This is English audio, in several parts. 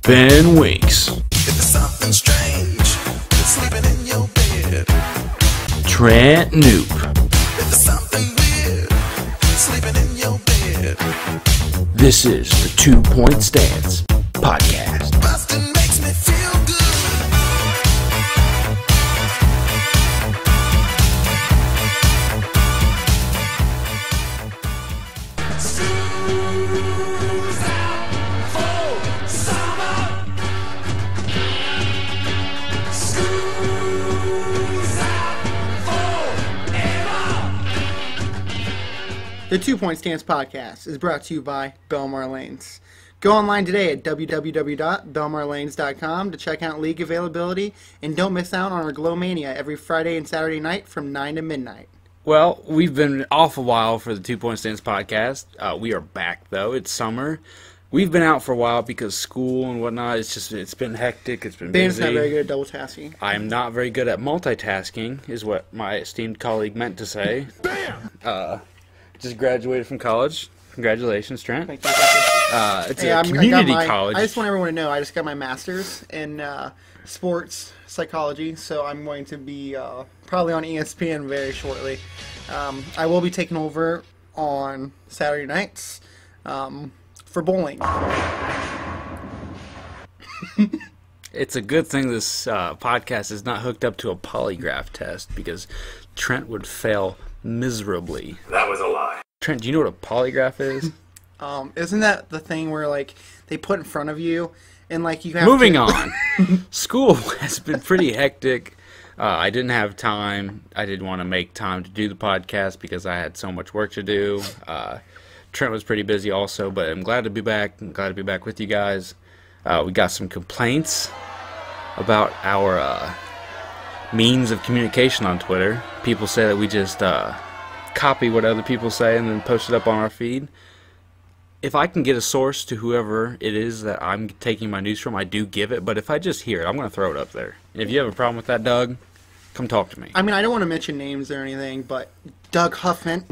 Ben Weeks. If there's something strange, sleeping in your bed. Trent Noop. If there's something weird, sleeping in your bed. This is the 2 Point Stance Podcast. Bustin' makes me feel good. School's out for summer. School's out forever. The 2 Point Stance Podcast is brought to you by Belmar Lanes. Go online today at www.belmarlanes.com to check out league availability, and don't miss out on our Glow Mania every Friday and Saturday night from 9 to midnight. Well, we've been off a while for the 2 Point Stance Podcast. We are back, though. It's summer. We've been out for a while because school and whatnot. It's been hectic. It's been Ben's busy. not very good at double tasking. I am not very good at multitasking, is what my esteemed colleague meant to say. Bam! Just graduated from college. Congratulations, Trent. Thank you. It's Hey, a I got community my- college. I just want everyone to know I just got my master's in sports psychology, so I'm going to be probably on ESPN very shortly. I will be taking over on Saturday nights for bowling. It's a good thing this podcast is not hooked up to a polygraph test because Trent would fail miserably. That was a lie. Trent, do you know what a polygraph is? Isn't that the thing where like they put in front of you and like you have Moving to... on. School has been pretty hectic. I didn't have time. I didn't want to make time to do the podcast because I had so much work to do. Trent was pretty busy also, but I'm glad to be back. I'm glad to be back with you guys. We got some complaints about our means of communication on Twitter. People say that we just copy what other people say and then post it up on our feed. If I can get a source to whoever it is that I'm taking my news from, I do give it. But if I just hear it, I'm going to throw it up there. And if you have a problem with that, Doug, come talk to me. I mean, I don't want to mention names or anything, but Doug Huffman,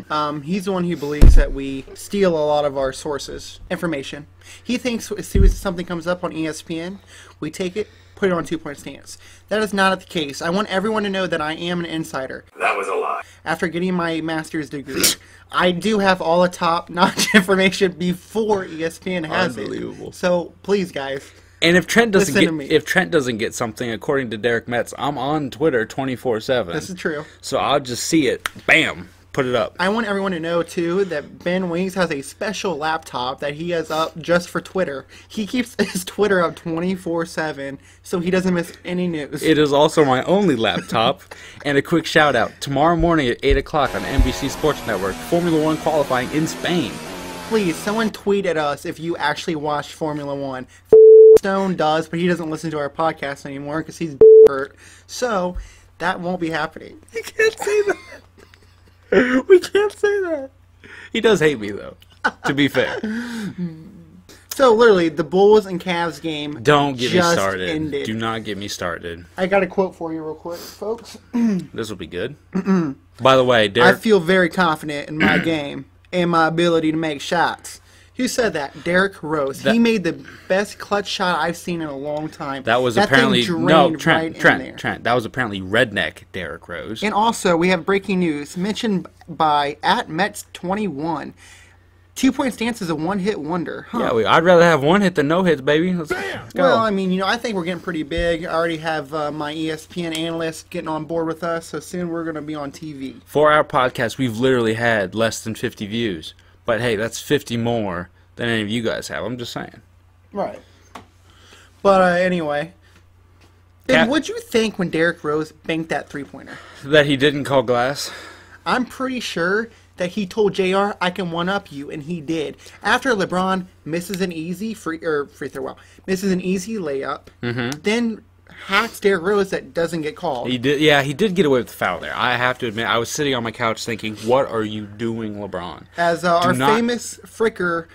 he's the one who believes that we steal a lot of our sources, information. He thinks as soon as something comes up on ESPN, we take it, put it on 2 Point Stance. That is not the case. I want everyone to know that I am an insider. That was a lie. After getting my master's degree, I do have all the top-notch information before ESPN has Unbelievable. it. So please, guys. And if Trent doesn't Listen to get me. if Trent doesn't get something, according to Derek Metz, I'm on Twitter 24/7. This is true. So I'll just see it, bam, put it up. I want everyone to know, too, that Ben Wings has a special laptop that he has up just for Twitter. He keeps his Twitter up 24/7 so he doesn't miss any news. It is also my only laptop. And a quick shout out tomorrow morning at 8 o'clock on NBC Sports Network, Formula One qualifying in Spain. Please, someone tweet at us if you actually watched Formula One. Stone does, but he doesn't listen to our podcast anymore because he's hurt. So, that won't be happening. You can't say that. We can't say that. He does hate me though, to be fair. So, literally, the Bulls and Cavs game Don't get me just started. ended. Do not get me started. I got a quote for you real quick, folks. This will be good. By the way, I Derek, feel very confident in my game and my ability to make shots. Who said that? Derrick Rose. He made the best clutch shot I've seen in a long time. that was thing apparently drained Trent. right in there. Trent. That was apparently redneck Derek Rose. And also, we have breaking news mentioned by @Mets21. 2 Point Stance is a one-hit wonder. Huh. Yeah, I'd rather have one hit than no hits, baby. Let's go. Well, I mean, I think we're getting pretty big. I already have my ESPN analyst getting on board with us, so soon we're going to be on TV. For our podcast, we've literally had less than 50 views. But hey, that's 50 more than any of you guys have. I'm just saying. Right. But anyway, Ben, what'd you think when Derrick Rose banked that three-pointer? That he didn't call glass. I'm pretty sure that he told JR, I can one-up you, and he did. After LeBron misses an easy misses an easy layup, then hacks Derrick Rose that doesn't get called. He did. Yeah, he did get away with the foul there. I have to admit, I was sitting on my couch thinking, "What are you doing, LeBron?" As our not- famous Fricker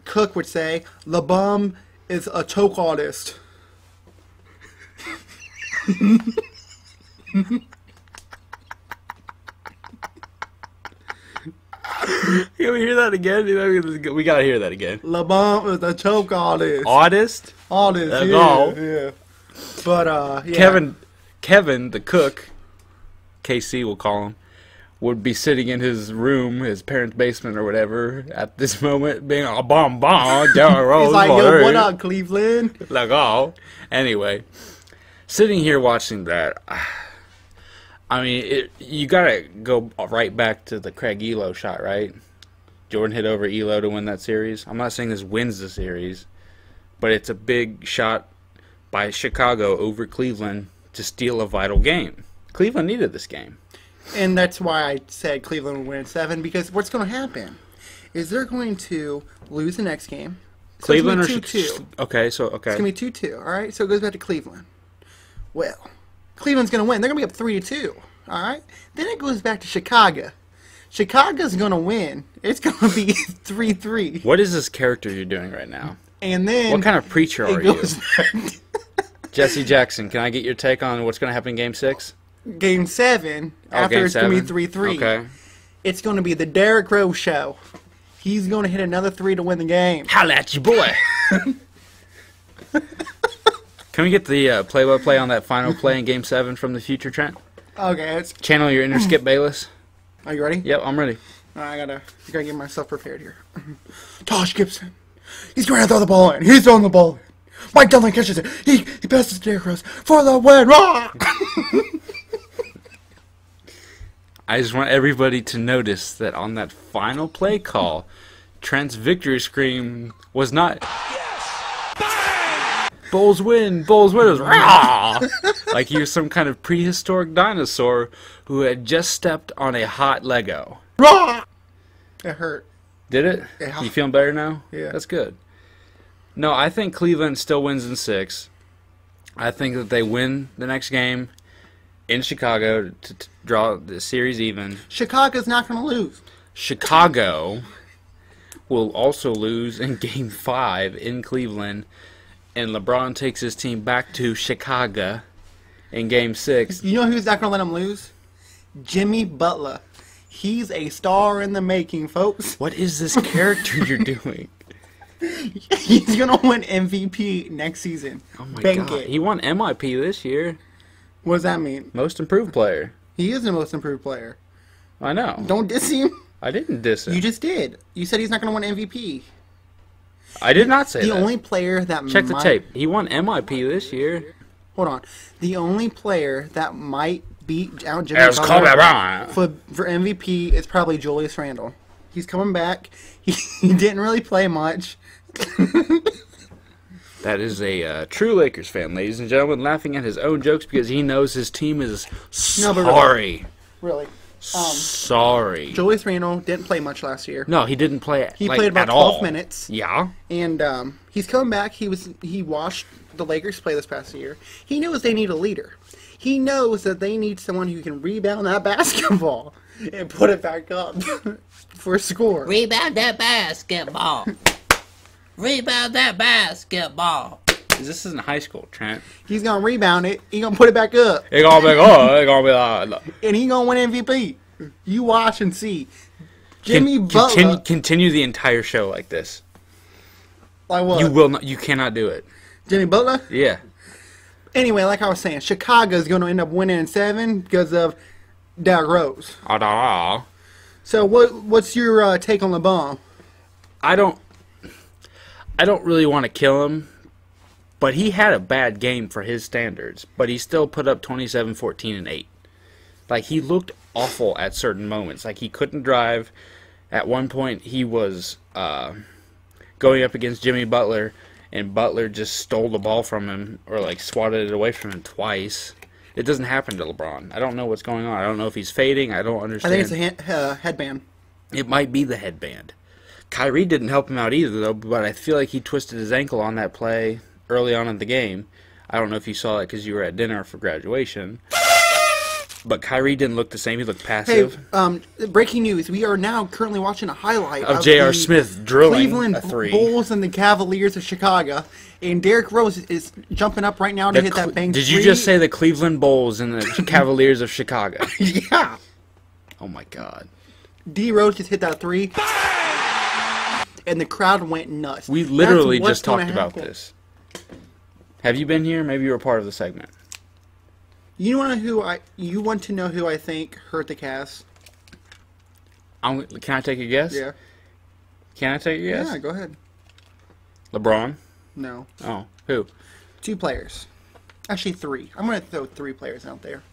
cook would say, LeBum is a choke artist. Can we hear that again? We gotta hear that again. LeBron is the choke artist. Artist? Artist, That's yeah, all. yeah. But yeah. Kevin, the cook, KC we'll call him, would be sitting in his room, his parents' basement or whatever, at this moment, being a bomb, Derrick Rose. He's like, yo, what up, Cleveland? Like, oh. Anyway, sitting here watching that, I mean, you gotta go right back to the Craig Elo shot, right? Jordan hit over Elo to win that series. I'm not saying this wins the series, but it's a big shot by Chicago over Cleveland to steal a vital game. Cleveland needed this game. And that's why I said Cleveland would win in 7, because what's going to happen is they're going to lose the next game. So Cleveland or 2-2. Okay. It's going to be 2-2, all right? So it goes back to Cleveland. Well, Cleveland's going to win. They're going to be up 3-2, all right? Then it goes back to Chicago. Chicago's going to win. It's going to be 3-3. What is this character you're doing right now? And then What kind of preacher it are you? goes back Jesse Jackson, can I get your take on what's going to happen in Game 6? Game 7, after Game it's going to 7? be 3-3. Okay. It's going to be the Derrick Rose show. He's going to hit another 3 to win the game. Holla at you, boy. Can we get the play-by-play on that final play in Game 7 from the future, Trent? Okay, it's... Channel your inner Skip Bayless. Are you ready? Yep, I'm ready. I gotta get myself prepared here. Tosh Gibson. He's going to throw the ball in. He's throwing the ball in. Mike Dunleavy catches it. He passes to Derrick Rose for the win. Rah! I just want everybody to notice that on that final play call, Trent's victory scream was not Bulls win, Bulls win. It was rah! Like he was some kind of prehistoric dinosaur who had just stepped on a hot Lego. Rah! It hurt. Did it? Yeah. You feeling better now? Yeah. That's good. No, I think Cleveland still wins in 6. I think that they win the next game in Chicago to draw the series even. Chicago's not going to lose. Chicago will also lose in Game 5 in Cleveland, and LeBron takes his team back to Chicago in Game 6. You know who's not going to let him lose? Jimmy Butler. He's a star in the making, folks. What is this character you're doing? He's going to win MVP next season. Oh my Bank god. it. He won MIP this year. What does that mean? Most improved player. He is the most improved player. I know. Don't diss him. I didn't diss him. You just did. You said he's not going to win MVP. I did not say The that. only player that Check the might... tape. He won MIP this year. Hold on. The only player that might beat out Jimmy It was Kobe Butler Bryant. for MVP is probably Julius Randle. He's coming back. He didn't really play much. That is a true Lakers fan, ladies and gentlemen, laughing at his own jokes because he knows his team is No, but sorry. Really. Sorry. Julius Randle didn't play much last year. No, he didn't play He like, played about at 12 all. minutes. Yeah. And he's coming back. He watched the Lakers play this past year. He knows they need a leader. He knows that they need someone who can rebound that basketball and put it back up for a score. Rebound that basketball. Rebound that basketball. This isn't high school, Trent. He's gonna rebound it. He's gonna put it back up, It gonna be it gonna be like and he's gonna win MVP. You watch and see. Jimmy Butler. continue the entire show like this. Like what? You will not. You cannot do it. Jimmy Butler. Yeah. Anyway, like I was saying, Chicago's gonna end up winning in 7 because of Derrick Rose. Ah. So what's your take on LeBron? I don't really want to kill him, but he had a bad game for his standards. But he still put up 27, 14, and 8. Like, he looked awful at certain moments. Like, he couldn't drive. At one point, he was going up against Jimmy Butler, and Butler just stole the ball from him or, like, swatted it away from him twice. It doesn't happen to LeBron. I don't know what's going on. I don't know if he's fading. I don't I understand. think it's a headband. It might be the headband. Kyrie didn't help him out either, though, but I feel like he twisted his ankle on that play early on in the game. I don't know if you saw it because you were at dinner for graduation. But Kyrie didn't look the same. He looked Hey, passive. breaking news. We are now currently watching a highlight Of J.R. the Smith drilling Cleveland a three. Bulls and the Cavaliers of Chicago. And Derrick Rose is jumping up right now to hit that bank Did three. you just say the Cleveland Bulls and the Cavaliers of Chicago? Yeah. Oh, my God. D Rose just hit that three, and the crowd went nuts. We literally That's what's just talked gonna about happen. this. Have you been here? Maybe you were part of the segment. You want to know who I think hurt the Cavs? Can I take a guess? Yeah. Can I take a guess? Yeah, go ahead. LeBron? No. Oh, who? 2 players. Actually, 3. I'm going to throw 3 players out there.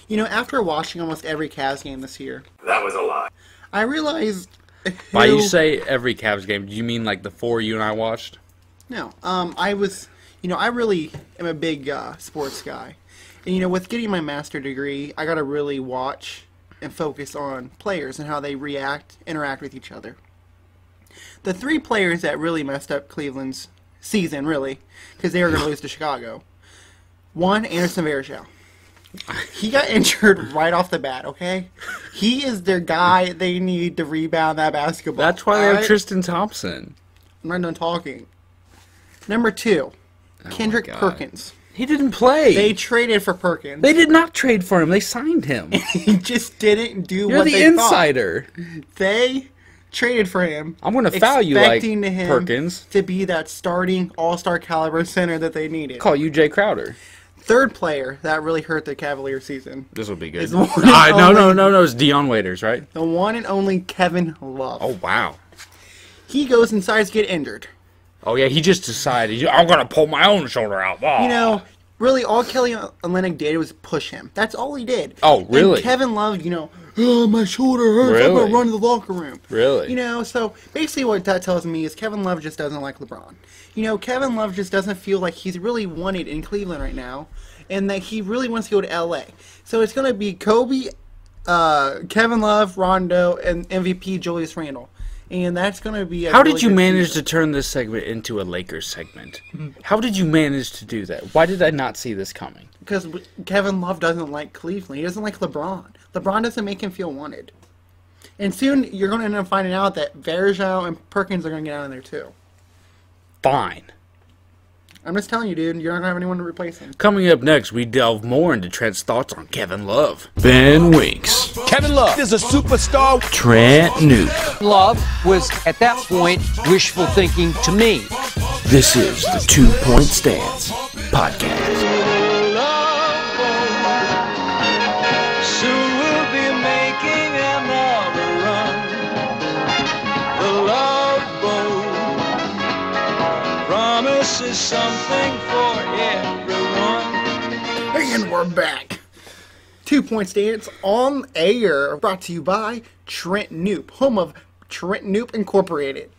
You know, after watching almost every Cavs game this year, That was a lie. I realized. By you who- say every Cavs game, do you mean like the 4 you and I watched? No. I was. You know, I really am a big sports guy. And, you know, with getting my master degree, I got to really watch and focus on players and how they interact with each other. The 3 players that really messed up Cleveland's season, really, because they were going to lose to Chicago. 1, Anderson Varejao. He got injured right off the bat, okay? He is their guy they need to rebound that basketball. That's why they have alright? Tristan Thompson. I'm not done talking. Number 2, Kendrick God. Perkins. He didn't play. They traded for Perkins. They did not trade for him. They signed him. He just didn't do You're what the they insider. thought. They traded for him. I'm gonna foul you like expecting him Perkins. to be that starting all-star caliber center that they needed. Call you Jay Crowder. 3rd player that really hurt the Cavalier season. This will be good. It's the one and No. It's Dion Waiters, right? The one and only Kevin Love. Oh, wow. He goes and decides to get injured. Oh, yeah, he just decided, I'm going to pull my own shoulder out. Oh. You know, really, all Kelly Olynyk did was push him. That's all he did. Oh, really? And Kevin Love, you know, oh, my shoulder hurts. I'm Really? going to run to the locker room. Really? You know, so basically what that tells me is Kevin Love just doesn't like LeBron. You know, Kevin Love just doesn't feel like he's really wanted in Cleveland right now, and that he really wants to go to LA. So it's going to be Kobe, Kevin Love, Rondo, and MVP Julius Randle. And that's going to be a How really did you good manage season. to turn this segment into a Lakers segment? How did you manage to do that? Why did I not see this coming? Because Kevin Love doesn't like Cleveland. He doesn't like LeBron. LeBron doesn't make him feel wanted. And soon you're going to end up finding out that Varejao and Perkins are going to get out of there too. Fine. I'm just telling you, dude, you're not going to have anyone to replace him. Coming up next, we delve more into Trent's thoughts on Kevin Love. Ben Weeks. Kevin Love is a superstar. Trent Newt. Love was, at that point, wishful thinking to me. This is the 2 Point Stance Podcast. Soon we'll be making another run. The Love Boat promises something for everyone. And we're back. 2 Point Stance on air, brought to you by Trent Noop, home of Trent Noop Incorporated.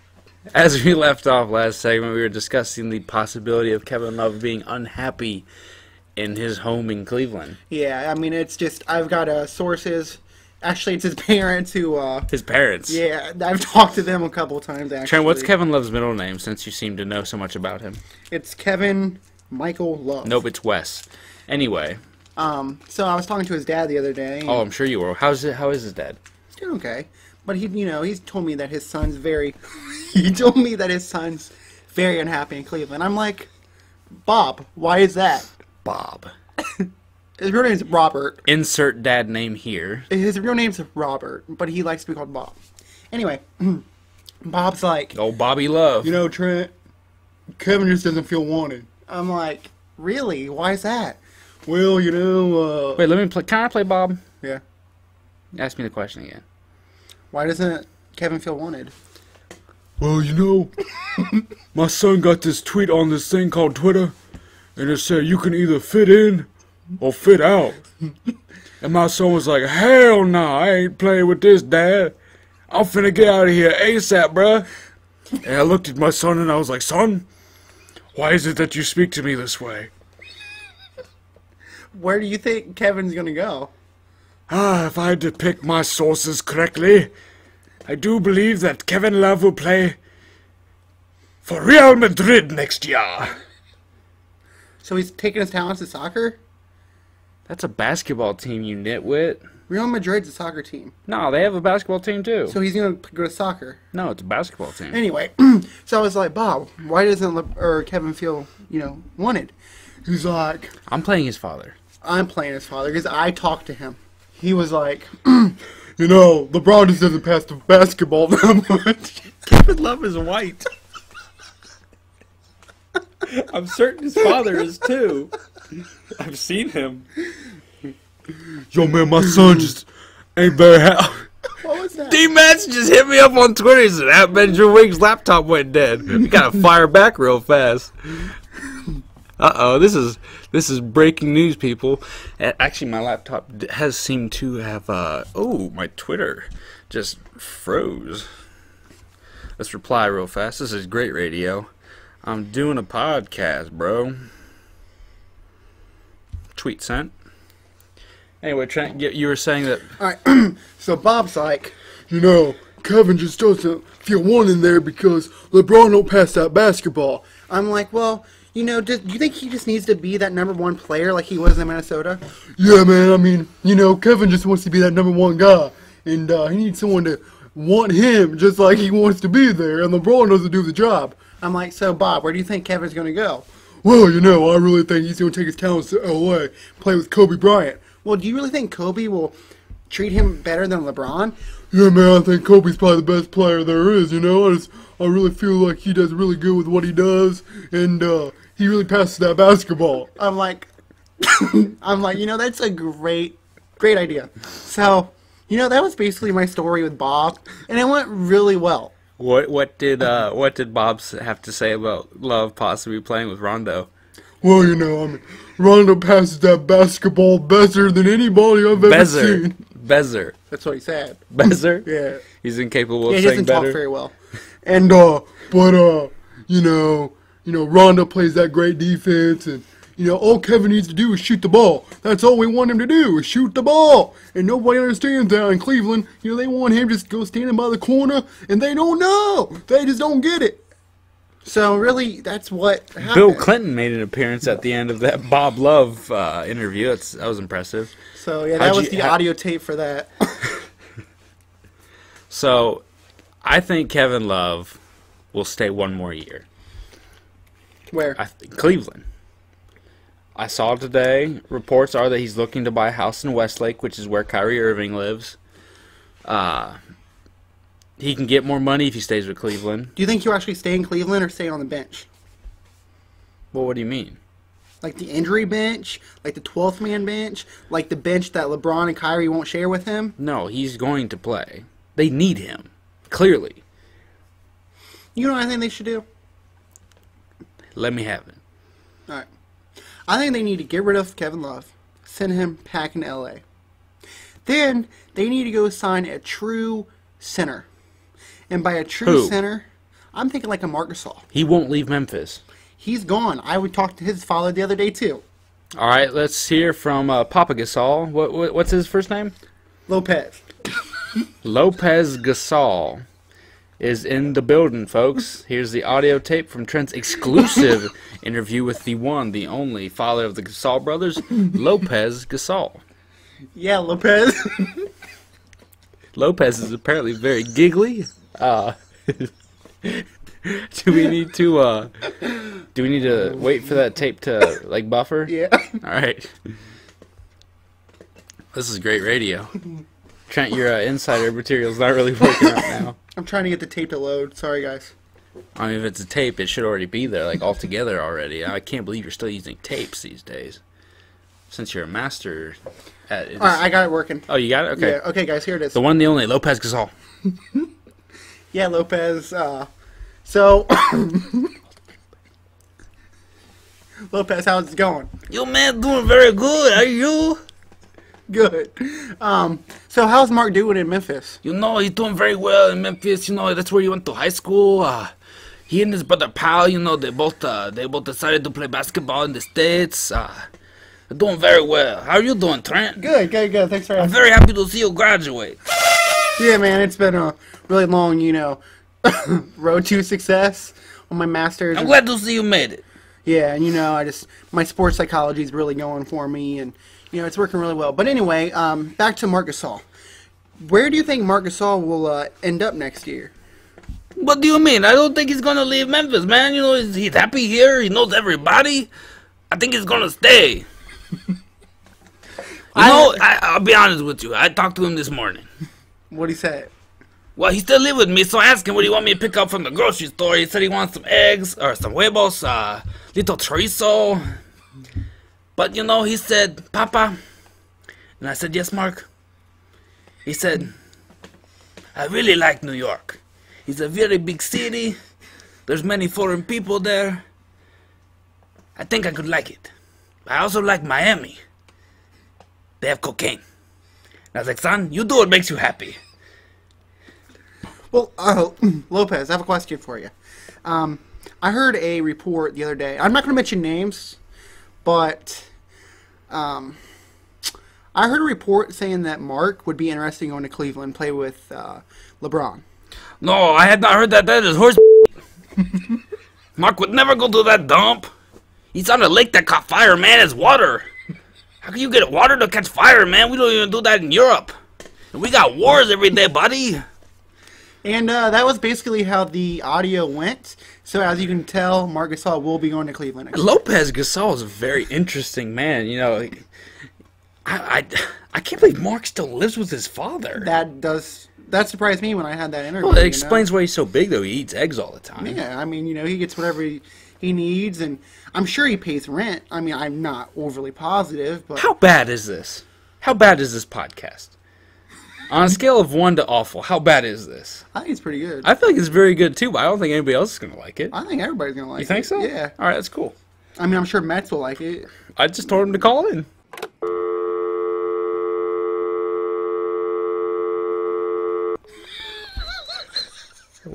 As we left off last segment, we were discussing the possibility of Kevin Love being unhappy in his home in Cleveland. Yeah, I mean, it's just, I've got sources. Actually, it's his parents who, His parents. yeah, I've talked to them a couple times, actually. Trent, what's Kevin Love's middle name, since you seem to know so much about him? It's Kevin Michael Love. Nope, it's Wes. Anyway. So I was talking to his dad the other day. Oh, I'm sure you were. How is his dad? He's doing okay. But he's told me that his son's very, he told me that his son's very unhappy in Cleveland. I'm like, Bob, why is that? Bob. His real name's Robert. Insert dad name here. His real name's Robert, but he likes to be called Bob. Anyway, Bob's like, Oh, Bobby Love. you know, Trent, Kevin just doesn't feel wanted. I'm like, really? Why is that? Well, you know, Wait, let me play. Can I play Bob? yeah. Ask me the question again. Why doesn't Kevin feel wanted? Well, you know, my son got this tweet on this thing called Twitter, and it said you can either fit in or fit out. And my son was like, hell nah, I ain't playing with this, Dad. I'm finna get out of here ASAP, bruh. And I looked at my son and I was like, son, why is it that you speak to me this way? Where do you think Kevin's gonna go? If I had to pick my sources correctly, I do believe that Kevin Love will play for Real Madrid next year. So he's taking his talents to soccer? That's a basketball team, you nitwit. Real Madrid's a soccer team. No, they have a basketball team too. So he's gonna go to soccer. No, it's a basketball team. Anyway, so I was like, Bob, why doesn't Kevin feel, wanted? He's like, I'm playing his father. I'm playing his father because I talked to him. he was like, you know, LeBron just doesn't pass the basketball that much. Kevin Love is white. I'm certain his father is too. I've seen him. Yo, man, my son just ain't very happy. What was that? D-Match just hit me up on Twitter. He said, that Benjamin Wing's laptop went dead. We gotta fire back real fast. Uh-oh, this is breaking news, people. Actually, my laptop has seemed to have, oh, my Twitter just froze. Let's reply real fast. This is great radio. I'm doing a podcast, bro. Tweet sent. Anyway, Trent, you were saying that... Alright, so Bob's like, you know, Kevin just doesn't feel wanted there because LeBron don't pass that basketball. I'm like, well, you know, do you think he just needs to be that #1 player like he was in Minnesota? Yeah, man, I mean, you know, Kevin just wants to be that #1 guy. And he needs someone to want him just like he wants to be there, and LeBron doesn't do the job. I'm like, so Bob, where do you think Kevin's going to go? Well, you know, I really think he's going to take his talents to L.A., play with Kobe Bryant. Well, do you really think Kobe will treat him better than LeBron? Yeah, man, I think Kobe's probably the best player there is, you know? I really feel like he does really good with what he does, and he really passes that basketball. I'm like, you know, that's a great idea. So, you know, that was basically my story with Bob, and it went really well. What did Bob have to say about Love possibly playing with Rondo? Well, you know, I mean, Rondo passes that basketball better than anybody I've ever seen. Bezer. That's what he said. Bezer? Yeah. He's incapable Yeah, of he saying doesn't better. talk very well. And, you know, Rondo plays that great defense, and, you know, all Kevin needs to do is shoot the ball. That's all we want him to do, is shoot the ball. And nobody understands that in Cleveland. You know, they want him just to go standing by the corner, and they don't know. They just don't get it. So, really, that's what happened. Bill Clinton made an appearance at the end of that Bob Love interview. That was impressive. So, yeah, that was the audio tape for that. So, I think Kevin Love will stay one more year. Where? Cleveland. I saw today, reports are that he's looking to buy a house in Westlake, which is where Kyrie Irving lives. He can get more money if he stays with Cleveland. Do you think he'll actually stay in Cleveland or stay on the bench? Well, what do you mean? Like the injury bench? Like the 12th man bench? Like the bench that LeBron and Kyrie won't share with him? No, he's going to play. They need him. Clearly. You know what I think they should do? Let me have it. Alright. I think they need to get rid of Kevin Love. Send him packing to LA. Then they need to go sign a true center. And by a true Who? center, I'm thinking like a Marc Gasol. He won't leave Memphis. He's gone. I would talk to his father the other day too. All right, let's hear from Papa Gasol. What's his first name? Lopez. Lopez Gasol is in the building, folks. Here's the audio tape from Trent's exclusive interview with the one, the only father of the Gasol brothers, Lopez Gasol. Yeah, Lopez. Lopez is apparently very giggly. Do we need to wait for that tape to like buffer? Yeah. All right. This is great radio. Trent, your insider material's not really working right now. I'm trying to get the tape to load. Sorry, guys. I mean, if it's a tape, it should already be there, like all together already. I can't believe you're still using tapes these days, since you're a master at it. All right, I got it working. Oh, you got it? Okay. Yeah. Okay, guys, here it is. The one, the only, Lopez Gasol. Yeah, Lopez. So, Lopez, how's it going? Yo, man, doing very good. Are you? Good. So how's Mark doing in Memphis? You know, he's doing very well in Memphis. You know, that's where he went to high school. He and his brother Pal, you know, they both decided to play basketball in the States. They're doing very well. How are you doing, Trent? Good. Thanks for I'm asking. very happy to see you graduate. Yeah, man, it's been a really long, road to success on my master's. I'm glad to see you made it. Yeah, and my sports psychology is really going for me, and it's working really well. But anyway, back to Marc Gasol. Where do you think Marc Gasol will end up next year? What do you mean? I don't think he's gonna leave Memphis, man. You know, he's happy here. He knows everybody. I think he's gonna stay. I'll be honest with you. I talked to him this morning. What'd he say? Well, he still live with me, so I asked him what do you want me to pick up from the grocery store. He said he wants some eggs, or some huevos, little chorizo. But, you know, he said, Papa. And I said, yes, Mark. He said, I really like New York. It's a very big city. There's many foreign people there. I think I could like it. I also like Miami. They have cocaine. And I was like, son, you do what makes you happy. Well, Lopez, I have a question for you. I heard a report the other day. I'm not going to mention names, but I heard a report saying that Mark would be interested in going to Cleveland and play with LeBron. No, I had not heard that. That is horse. Mark would never go to that dump. He's on a lake that caught fire, man. It's water. How can you get water to catch fire, man? We don't even do that in Europe. And we got wars every day, buddy. And that was basically how the audio went. So as you can tell, Marc Gasol will be going to Cleveland next year. Lopez Gasol is a very interesting man. You know, I can't believe Mark still lives with his father. That surprised me when I had that interview. Well, it explains why he's so big, though. He eats eggs all the time. Yeah, I mean, he gets whatever he needs, and I'm sure he pays rent. I mean, I'm not overly positive, but How bad is this? How bad is this podcast? On a scale of 1 to awful, how bad is this? I think it's pretty good. I feel like it's very good, too, but I don't think anybody else is going to like it. I think everybody's going to like it. You think so? Yeah. All right, that's cool. I mean, I'm sure Mets will like it. I just told him to call in.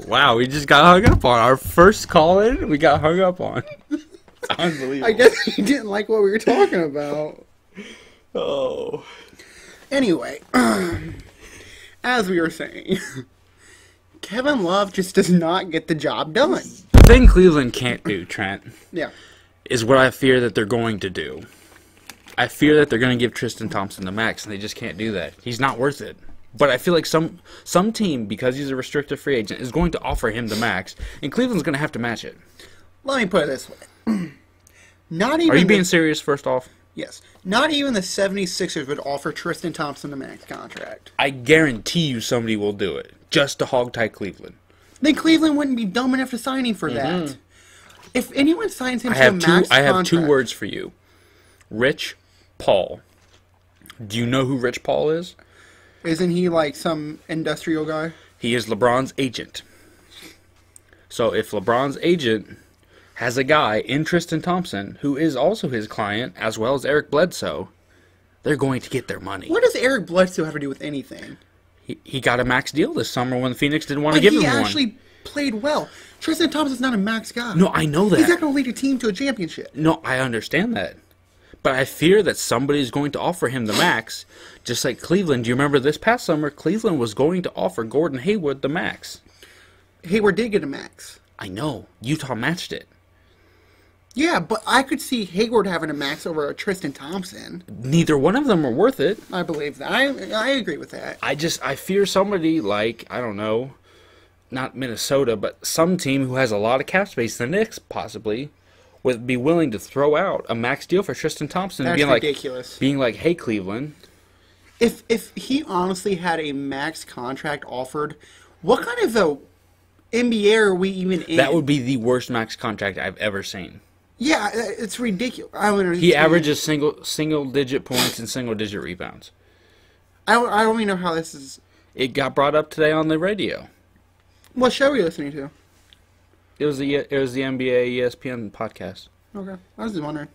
Wow, we just got hung up on. Our first call in, we got hung up on. Unbelievable. I guess he didn't like what we were talking about. Oh. Anyway, as we were saying, Kevin Love just does not get the job done. The thing Cleveland can't do, Trent, Yeah. is what I fear that they're going to do. I fear that they're going to give Tristan Thompson the max, and they just can't do that. He's not worth it. But I feel like some team, because he's a restricted free agent, is going to offer him the max, and Cleveland's going to have to match it. Let me put it this way. Not even Are you being serious, first off? Yes. Not even the 76ers would offer Tristan Thompson the max contract. I guarantee you somebody will do it, just to hog-tie Cleveland. Then Cleveland wouldn't be dumb enough to sign him for that. If anyone signs him I to a have max two. contract... I have two words for you. Rich Paul. Do you know who Rich Paul is? Isn't he like some industrial guy? He is LeBron's agent. So if LeBron's agent has a guy in Tristan Thompson who is also his client, as well as Eric Bledsoe, they're going to get their money. What does Eric Bledsoe have to do with anything? He got a max deal this summer when Phoenix didn't want to give him He one. actually played well. Tristan Thompson's not a max guy. No, I know that. He's not going to lead a team to a championship. No, I understand that. But I fear that somebody's going to offer him the max, just like Cleveland. Do you remember this past summer, Cleveland was going to offer Gordon Hayward the max? Hayward did get a max. I know. Utah matched it. Yeah, but I could see Hayward having a max over a Tristan Thompson. Neither one of them are worth it. I believe that. I agree with that. I fear somebody like, I don't know, not Minnesota, but some team who has a lot of cap space, the Knicks possibly, would be willing to throw out a max deal for Tristan Thompson. That's being ridiculous. Being like, hey, Cleveland. If he honestly had a max contract offered, what kind of a NBA are we even in? That would be the worst max contract I've ever seen. Yeah, it's ridiculous. I don't understand. He averages single digit points and single digit rebounds. I don't even know how this is. It got brought up today on the radio. What show are you listening to? It was the NBA ESPN podcast. Okay, I was just wondering.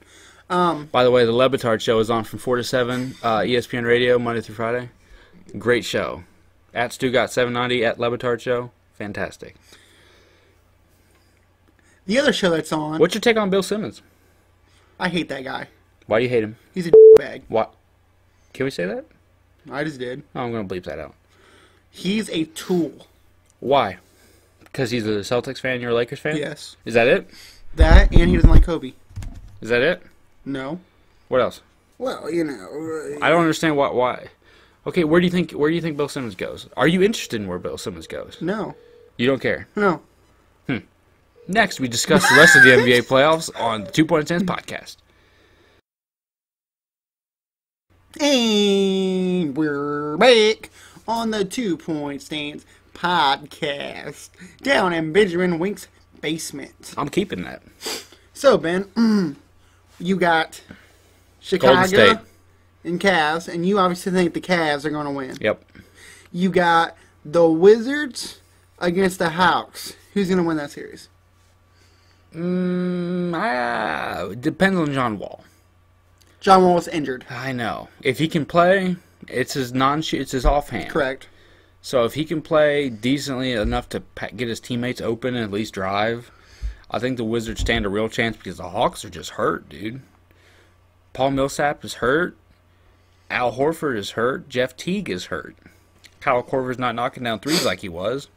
By the way, the Le Batard show is on from 4 to 7, ESPN Radio, Monday through Friday. Great show. At Stu790, at Le Batard show. Fantastic. The other show that's on. What's your take on Bill Simmons? I hate that guy. Why do you hate him? He's a bag. What? Can we say that? I just did. Oh, I'm going to bleep that out. He's a tool. Why? Because he's a Celtics fan, you're a Lakers fan? Yes. Is that it? That, and he doesn't like Kobe. Is that it? No. What else? Well, you know. I don't understand why. Okay, where do you think Bill Simmons goes? Are you interested in where Bill Simmons goes? No. You don't care. No. Next, we discuss the rest of the NBA playoffs on the 2 Point Stance podcast. And we're back on the 2 Point Stance podcast down in Benjamin Wink's basement. I'm keeping that. So, Ben, you got Golden State. Chicago and Cavs, and you obviously think the Cavs are going to win. Yep. You got the Wizards against the Hawks. Who's going to win that series? Depends on John Wall. John Wall was injured. I know. If he can play, it's his it's his offhand. Correct. So if he can play decently enough to get his teammates open and at least drive, I think the Wizards stand a real chance because the Hawks are just hurt, dude. Paul Millsap is hurt. Al Horford is hurt. Jeff Teague is hurt. Kyle Korver's not knocking down threes like he was.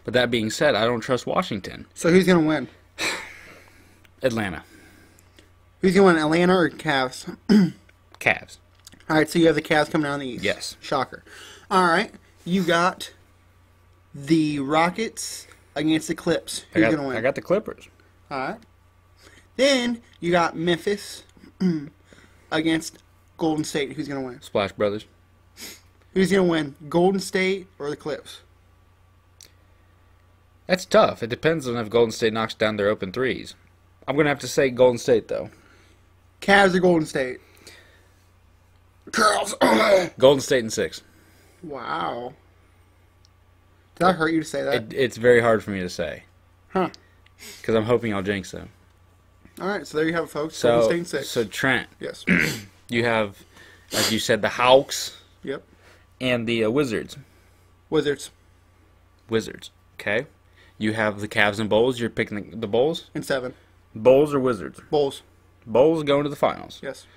But that being said, I don't trust Washington. So who's going to win? Atlanta. Who's going to win, Atlanta or Cavs? Cavs. All right, so you have the Cavs coming down the East. Yes. Shocker. All right, you got the Rockets against the Clips. Who's going to win? I got the Clippers. All right. Then you got Memphis against Golden State. Who's going to win? Splash Brothers. Who's going to win, Golden State or the Clips? That's tough. It depends on if Golden State knocks down their open threes. I'm going to have to say Golden State, though. Cavs or Golden State? Girls. Golden State in 6. Wow. Did that hurt you to say that? It's very hard for me to say. Huh. Because I'm hoping I'll jinx them. All right, so there you have it, folks. Golden State in 6. So Trent, Yes. you have, as you said, the Hawks Yep. and the Wizards. Wizards Wizards, okay? You have the Cavs and Bulls. You're picking the Bulls? in 7. Bulls or Wizards? Bulls. Bulls going to the finals. Yes.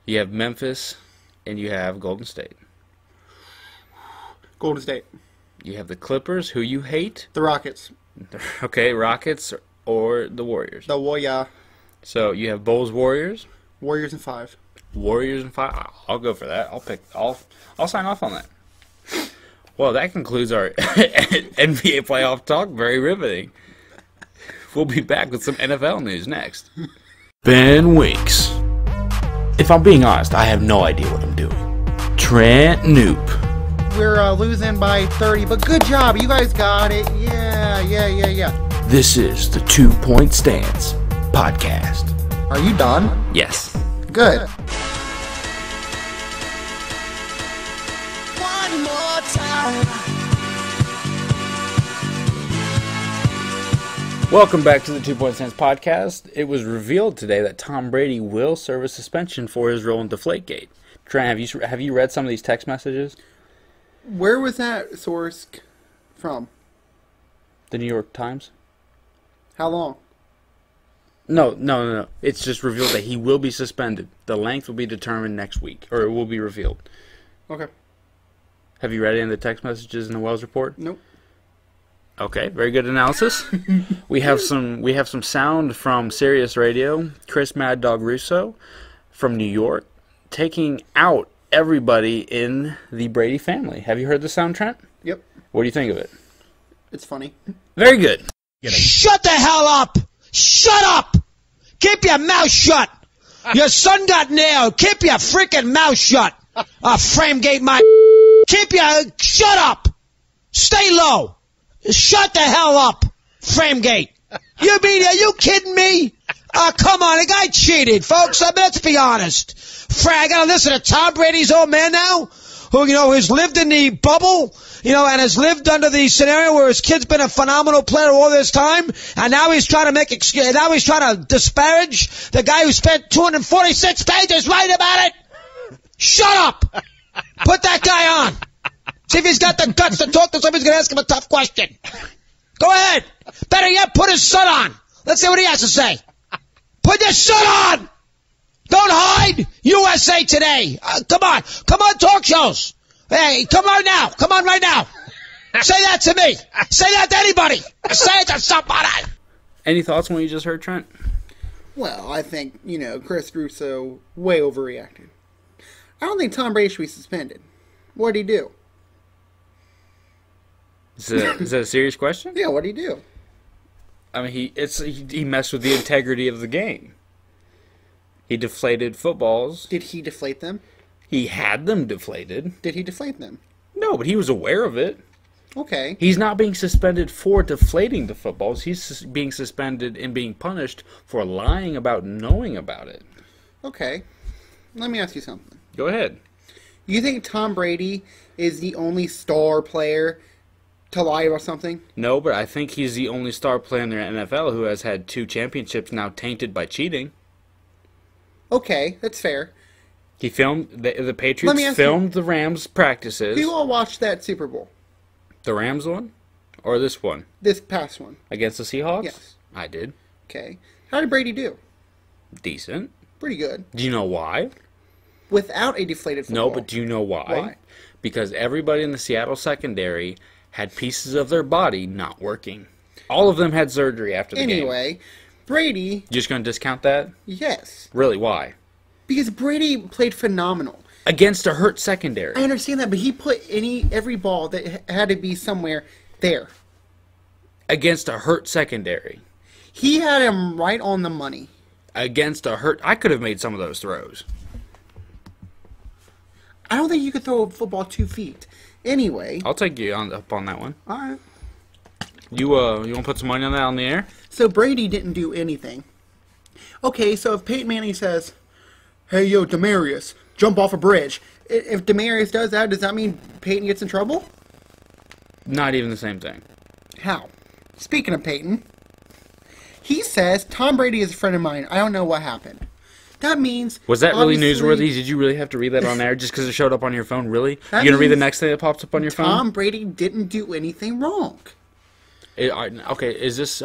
You have Memphis and you have Golden State. Golden State. You have the Clippers, who you hate. The Rockets. Okay, Rockets or the Warriors. The Warrior. So you have Bulls, Warriors. Warriors in 5. Warriors and 5. I'll go for that. I'll sign off on that. Well, that concludes our NBA playoff talk. Very riveting. We'll be back with some NFL news next. Ben Winks. If I'm being honest, I have no idea what I'm doing. Trent Noop. We're losing by 30, but good job. You guys got it. Yeah. This is the 2 Point Stance podcast. Are you done? Yes. Good. One more time. Welcome back to the 2 Point Stance podcast. It was revealed today that Tom Brady will serve a suspension for his role in Deflategate. Trent, have you read some of these text messages? Where was that source from? The New York Times? How long? No. It's just revealed that he will be suspended. The length will be determined next week, or it will be revealed. Okay. Have you read any of the text messages in the Wells report? Nope. Okay, very good analysis. we have some sound from Sirius Radio. Chris Mad Dog Russo from New York taking out everybody in the Brady family. Have you heard the sound, Trent? Yep. What do you think of it? It's funny. Very good. Shut the hell up! Shut up! Keep your mouth shut! Your son got nailed. Keep your freaking mouth shut! Framegate my... Shut up! Stay low! Shut the hell up! Framegate! Are you kidding me? Come on, the guy cheated, folks. Let's be honest. I gotta listen to Tom Brady's old man now, who, has lived in the bubble, and has lived under the scenario where his kid's been a phenomenal player all this time, and now he's trying to disparage the guy who spent 246 pages writing about it. Shut up! Put that guy on. See if he's got the guts to talk to somebody who's going to ask him a tough question. Go ahead. Better yet, put his son on. Let's see what he has to say. Put your son on! Don't hide! USA Today! Come on, talk shows! Hey, come on now! Come on right now! Say that to me! Say that to anybody! Say it to somebody! Any thoughts on what you just heard, Trent? Well, I think, Chris Russo way overreacted. I don't think Tom Brady should be suspended. What'd he do? Is that a serious question? Yeah, what'd he do? I mean, he messed with the integrity of the game. He deflated footballs. Did he deflate them? He had them deflated. Did he deflate them? No, but he was aware of it. Okay. He's not being suspended for deflating the footballs. He's being suspended and being punished for lying about knowing about it. Okay. Let me ask you something. Go ahead. You think Tom Brady is the only star player to lie about something? No, but I think he's the only star player in the NFL who has had 2 championships now tainted by cheating. Okay, that's fair. He filmed the Let me Patriots ask filmed the Rams practices. Who all watched that Super Bowl? The Rams one, or this one This past one. against the Seahawks. Yes. I did. Okay. How did Brady do? Decent. Pretty good. Do you know why? Without a deflated football. No, but do you know why? Why? Because everybody in the Seattle secondary had pieces of their body not working. All of them had surgery after the game. Anyway, Brady, You just going to discount that? yes. Really, why? Because Brady played phenomenal. Against a hurt secondary. I understand that, but he put every ball that had to be somewhere there. Against a hurt secondary. He had him right on the money. Against a hurt... I could have made some of those throws. I don't think you could throw a football 2 feet. Anyway, I'll take you up on that one. all right. You want to put some money on that on the air? So Brady didn't do anything. Okay, so if Peyton Manning says, "Hey, yo, Demarius, jump off a bridge," if Demarius does that mean Peyton gets in trouble? Not even the same thing. How? Speaking of Peyton, he says, Tom Brady is a friend of mine. I don't know what happened. That means... Was that really obviously, newsworthy? Did you really have to read that on air just because it showed up on your phone? Really? You That going to read the means next thing that pops up on your phone? Tom Brady didn't do anything wrong. Okay, is this...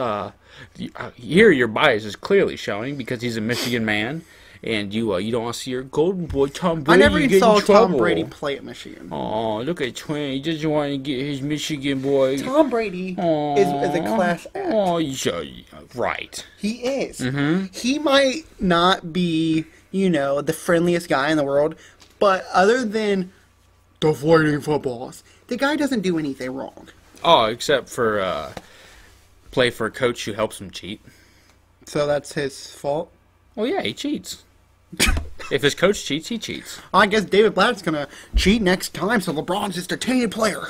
here your bias is clearly showing because he's a Michigan man and you don't want to see your golden boy Tom I Brady never get even saw in trouble. Tom Brady play at Michigan. Oh, look at Twin. He doesn't want to get his Michigan boy... Tom Brady is a class act. Oh, right. He is. Mm-hmm. He might not be, the friendliest guy in the world, but other than deflating footballs, the guy doesn't do anything wrong. Oh, except for play for a coach who helps him cheat. So that's his fault? Oh, yeah, he cheats. If his coach cheats, he cheats. I guess David Blatt's going to cheat next time, so LeBron's just a tainted player.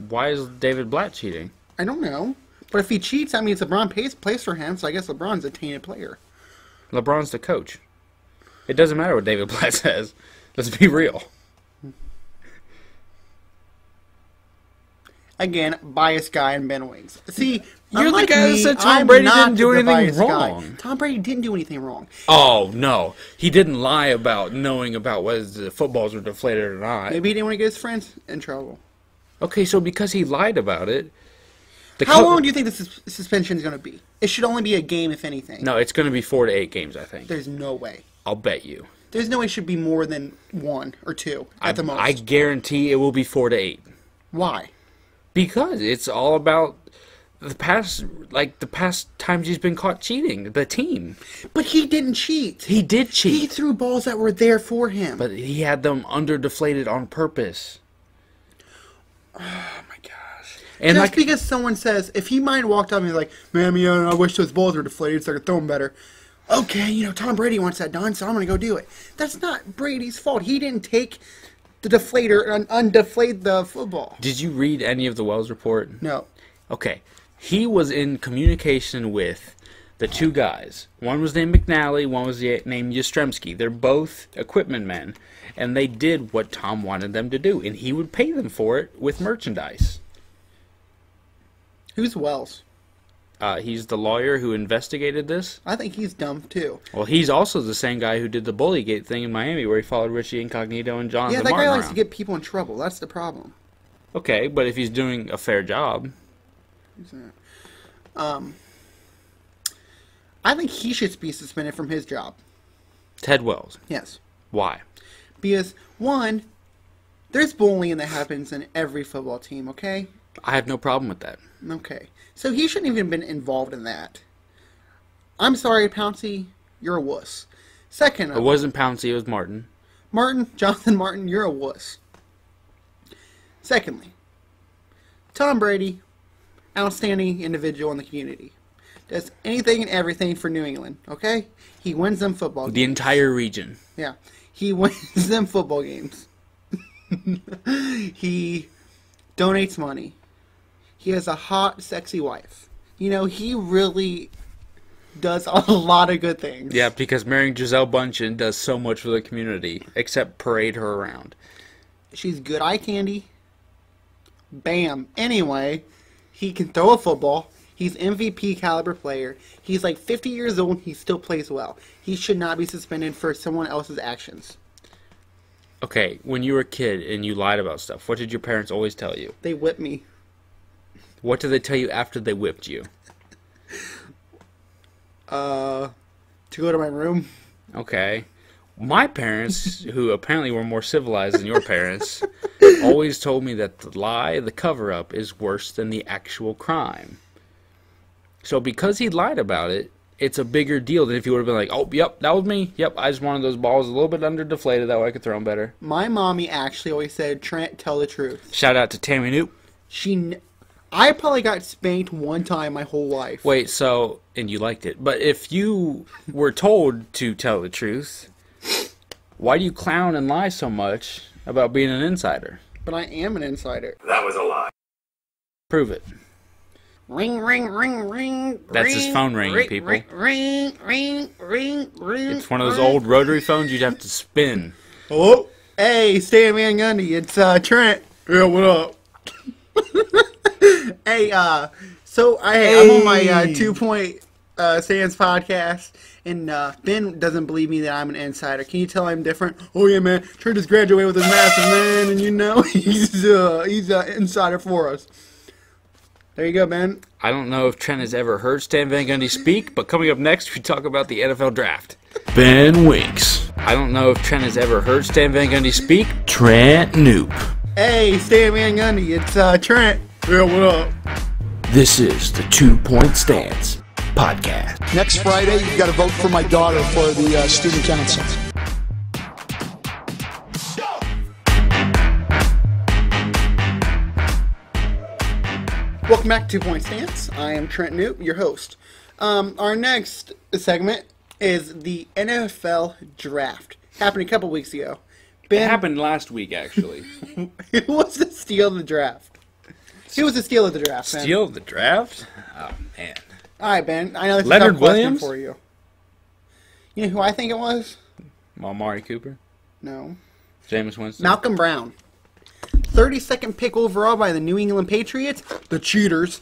Why is David Blatt cheating? I don't know. But if he cheats, that means LeBron plays for him, so I guess LeBron's a tainted player. LeBron's the coach. It doesn't matter what David Blatt says. Let's be real. Again, biased guy and Ben Wings. See, You're the unlike guy that me, said Tom I'm Brady not didn't do the anything biased guy. wrong. Tom Brady didn't do anything wrong. Oh, no. He didn't lie about knowing about whether the footballs were deflated or not. Maybe he didn't want to get his friends in trouble. Okay, so because he lied about it... How long do you think this suspension is going to be? It should only be a game, if anything. No, it's going to be 4 to 8 games, I think. There's no way. I'll bet you. There's no way it should be more than 1 or 2 at the most. I guarantee it will be 4 to 8. Why? Because it's all about the past times he's been caught cheating, the team. But he didn't cheat. He did cheat. He threw balls that were there for him. But he had them under-deflated on purpose. Oh my gosh. And Just like, because someone says, if he might have walked up and be like, man, I wish those balls were deflated so I could throw them better. Okay, Tom Brady wants that done, so I'm going to go do it. That's not Brady's fault. He didn't take the deflator and undeflate the football. did you read any of the Wells report? No. Okay. He was in communication with the 2 guys. One was named McNally, one was named Yastrzemski. They're both equipment men, and they did what Tom wanted them to do, and he would pay them for it with merchandise. Who's Wells? He's the lawyer who investigated this. I think he's dumb, too. Well, he's also the same guy who did the Bullygate thing in Miami where he followed Richie Incognito and Jonathan Yeah, that Martin guy likes around. to get people in trouble. That's the problem. Okay, but if he's doing a fair job... I think he should be suspended from his job. Ted Wells. Yes. Why? Because, 1, there's bullying that happens in every football team, okay? I have no problem with that. Okay. So he shouldn't even been involved in that. I'm sorry, Pouncey, you're a wuss. Second, It wasn't Pouncey, it was Martin. Jonathan Martin, you're a wuss. Secondly, Tom Brady, outstanding individual in the community. Does anything and everything for New England, okay? He wins them football games. The entire region. Yeah. He wins them football games. He donates money. He has a hot, sexy wife. You know, he really does a lot of good things. Yeah, because marrying Giselle Bundchen does so much for the community, except parade her around. She's good eye candy. Bam. Anyway, he can throw a football. He's MVP caliber player. He's like 50 years old and he still plays well. He should not be suspended for someone else's actions. Okay, when you were a kid and you lied about stuff, what did your parents always tell you? They whip me. What did they tell you after they whipped you? To go to my room. Okay. My parents, who apparently were more civilized than your parents, always told me that the lie, the cover-up, is worse than the actual crime. So because he lied about it, it's a bigger deal than if he would have been like, oh, yep, that was me. Yep, I just wanted those balls a little bit under deflated, that way I could throw them better. My mommy actually always said, Trent, tell the truth. Shout out to Tammy Noop. I probably got spanked one time my whole life. Wait, so, and you liked it, but if you were told to tell the truth, why do you clown and lie so much about being an insider? But I am an insider. That was a lie. Prove it. Ring, ring, ring, ring. That's his phone ringing, people. Ring, ring, ring, ring. It's one of those old rotary phones you'd have to spin. Hello? Hey, Stan Van Gundy, it's Trent. Yeah, what up? Hey, I'm on my 2 Point Stands podcast, and Ben doesn't believe me that I'm an insider. Can you tell I'm different? Oh yeah, man. Trent just graduated with his master's, man, and you know he's an insider for us. There you go, Ben. I don't know if Trent has ever heard Stan Van Gundy speak, but coming up next, we talk about the NFL Draft. Ben Winks. I don't know if Trent has ever heard Stan Van Gundy speak. Trent Noop. Hey, Stan Van Gundy, it's Trent. Yeah, what up? This is the 2 Point Stance podcast. Next Friday, you've got to vote for my daughter for the student council. Welcome back to 2 Point Stance. I am Trent Noop, your host. Our next segment is the NFL Draft. Happened a couple weeks ago. It happened last week, actually. Who was the steal of the draft? Who was the steal of the draft, Ben? Steal of the draft? Oh, man. All right, Ben. I know this is a Leonard tough question Williams? for you. You know who I think it was? Amari Cooper? No. Jameis Winston? Malcolm Brown. 32nd pick overall by the New England Patriots, the cheaters.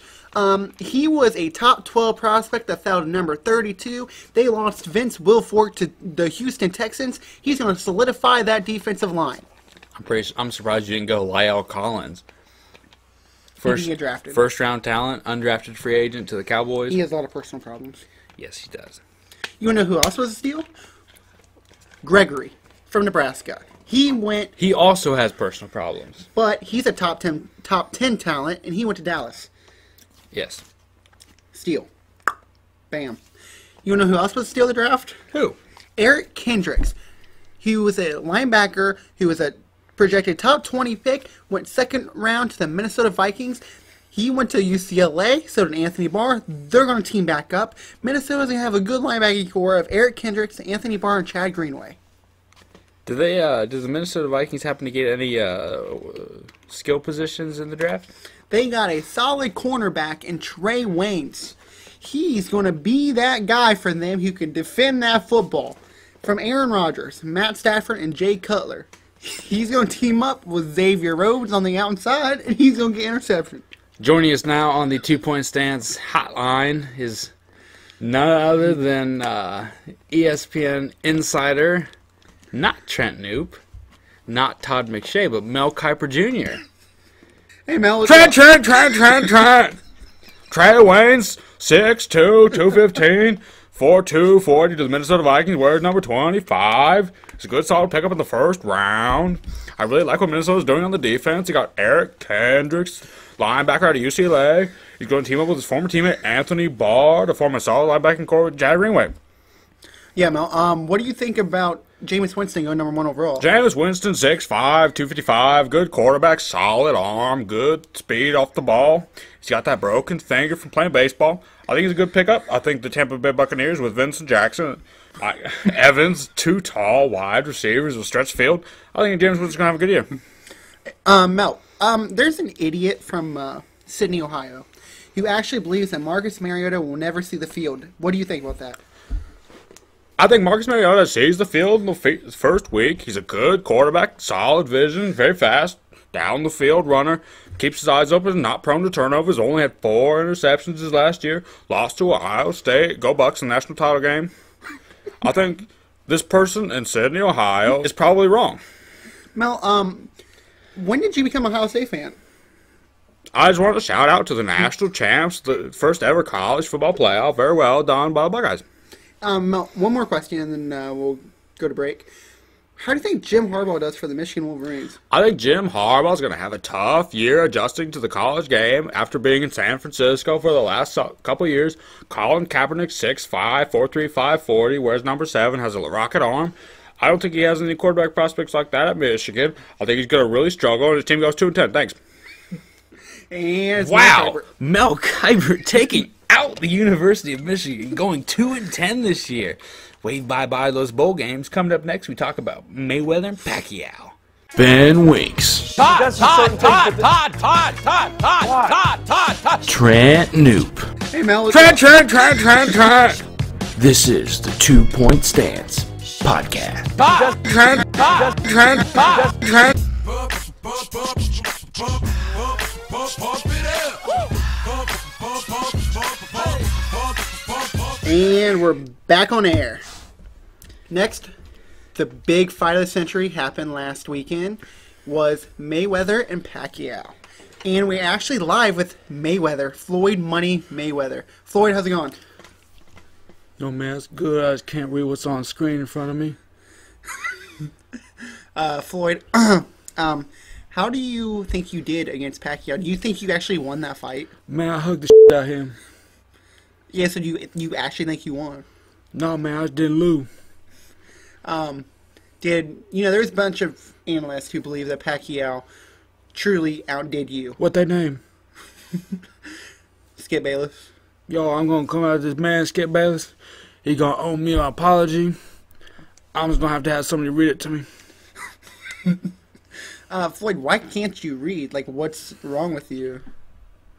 He was a top 12 prospect that fell to number 32. They lost Vince Wilfork to the Houston Texans. He's going to solidify that defensive line. I'm surprised you didn't go Lyle Collins. He didn't get drafted. First round talent, undrafted free agent to the Cowboys. He has a lot of personal problems. Yes, he does. You want to know who else was a steal? Gregory from Nebraska. He also has personal problems. But he's a top 10 talent, and he went to Dallas. Yes. Steal. Bam. You want to know who else was a steal of the draft? Who? Eric Kendricks. He was a linebacker who was a projected top 20 pick, went second round to the Minnesota Vikings. He went to UCLA, so did Anthony Barr. They're going to team back up. Minnesota's going to have a good linebacking core of Eric Kendricks, Anthony Barr, and Chad Greenway. Do the Minnesota Vikings happen to get any skill positions in the draft? They got a solid cornerback in Trey Waynes. He's going to be that guy for them who can defend that football. From Aaron Rodgers, Matt Stafford, and Jay Cutler. He's going to team up with Xavier Rhodes on the outside, and he's going to get interception. Joining us now on the 2 Point Stance hotline is none other than ESPN insider, not Trent Noop, not Todd McShay, but Mel Kiper Jr. Hey, Mel. Trent. Trey Waynes, 6'2", 215, 4'2", 40 to the Minnesota Vikings. Wears number 25. It's a good solid pickup in the first round. I really like what Minnesota's doing on the defense. He got Eric Kendricks, linebacker out of UCLA. He's going to team up with his former teammate Anthony Barr to form a solid linebacking core with Chad Greenway. Yeah, Mel. What do you think about Jameis Winston going number 1 overall? Jameis Winston, 6'5", 255, good quarterback, solid arm, good speed off the ball. He's got that broken finger from playing baseball. I think he's a good pickup. I think the Tampa Bay Buccaneers with Vincent Jackson, Evans, two tall, wide receivers with stretch field. I think James Woods is going to have a good year. Mel, there's an idiot from Sydney, Ohio, who actually believes that Marcus Mariota will never see the field. What do you think about that? I think Marcus Mariota sees the field in the first week. He's a good quarterback, solid vision, very fast, down the field runner, keeps his eyes open, not prone to turnovers, only had 4 interceptions his last year, lost to Ohio State, go Bucks in the national title game. I think this person in Sydney, Ohio is probably wrong. Mel, when did you become a Ohio State fan? I just wanted to shout out to the national champs, the first ever college football playoff. Very well done by the Buckeyes. Mel, one more question and then we'll go to break. How do you think Jim Harbaugh does for the Michigan Wolverines? I think Jim Harbaugh is going to have a tough year adjusting to the college game after being in San Francisco for the last couple of years. Colin Kaepernick, 6'5", 4'3", 540, wears number 7, has a rocket arm. I don't think he has any quarterback prospects like that at Michigan. I think he's going to really struggle, and his team goes 2-10. Thanks. And Wow, Mel Kiper taking out the University of Michigan, going 2-10 this year. Wave bye-bye those bowl games. Coming up next, we talk about Mayweather and Pacquiao. Ben Winks. Todd. Trent Noop. Hey, Mel. Trent. This is the 2 Point Stance podcast. And we're back on air. Next, the big fight of the century happened last weekend was Mayweather and Pacquiao. And we're actually live with Mayweather, Floyd Money Mayweather. Floyd, how's it going? No, man, that's good. I just can't read what's on the screen in front of me. Floyd, how do you think you did against Pacquiao? Do you think you actually won that fight? Man, I hugged the shit out of him. Yeah, so you actually think you won? No, man, I just didn't lose. There's a bunch of analysts who believe that Pacquiao truly outdid you. What they name? Skip Bayless. Yo, I'm gonna come out of this man, Skip Bayless. He gonna owe me an apology. I'm just gonna have somebody read it to me. Floyd, why can't you read? Like, what's wrong with you?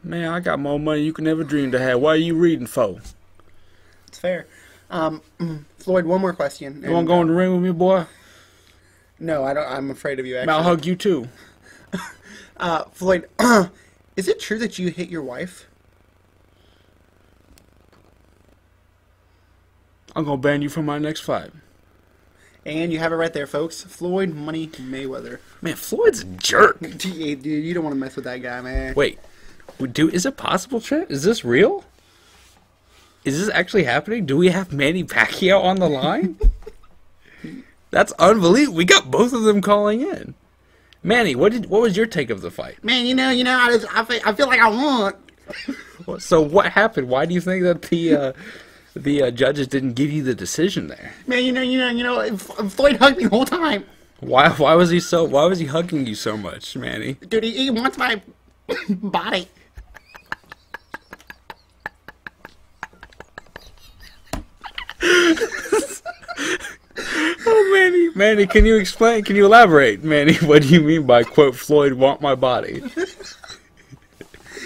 Man, I got more money you can ever dream to have. Why are you reading for? It's fair. Floyd, one more question. You wanna go in the ring with me, boy? No, I don't. I'm afraid of you, actually. I'll hug you too. Floyd, is it true that you hit your wife? I'm gonna ban you from my next fight. And you have it right there, folks. Floyd Money Mayweather. Man, Floyd's a jerk. Dude, you don't want to mess with that guy, man. Wait, is it possible, Trent? Is this real? Is this actually happening? Do we have Manny Pacquiao on the line? That's unbelievable. We got both of them calling in. Manny, what was your take of the fight? Man, I feel like I won. So what happened? Why do you think that the judges didn't give you the decision there? Man, Floyd hugged me the whole time. Why was he hugging you so much, Manny? Dude, he wants my body. Oh, Manny, can you explain? Can you elaborate, Manny? What do you mean by quote Floyd want my body?